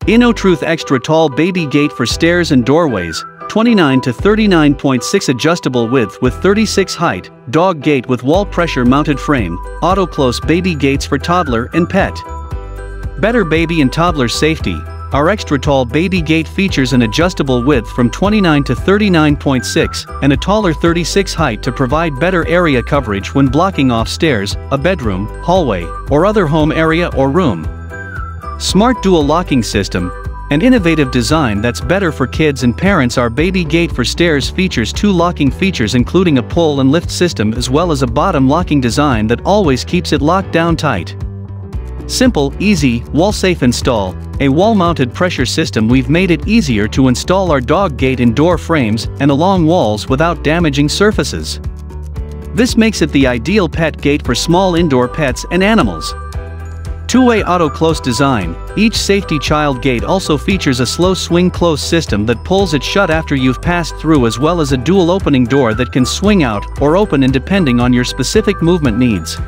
InnoTruth Extra Tall Baby Gate for Stairs and Doorways, 29 to 39.6 adjustable width with 36 height, dog gate with wall pressure mounted frame, auto-close baby gates for toddler and pet. Better baby and toddler safety. Our extra tall baby gate features an adjustable width from 29 to 39.6 and a taller 36 height to provide better area coverage when blocking off stairs, a bedroom, hallway, or other home area or room. Smart dual locking system, an innovative design that's better for kids and parents. Our baby gate for stairs features two locking features including a pull and lift system as well as a bottom locking design that always keeps it locked down tight. Simple, easy, wall-safe install, a wall-mounted pressure system. We've made it easier to install our dog gate in door frames and along walls without damaging surfaces. This makes it the ideal pet gate for small indoor pets and animals. Two-way auto-close design. Each safety child gate also features a slow swing close system that pulls it shut after you've passed through, as well as a dual opening door that can swing out or open in depending on your specific movement needs.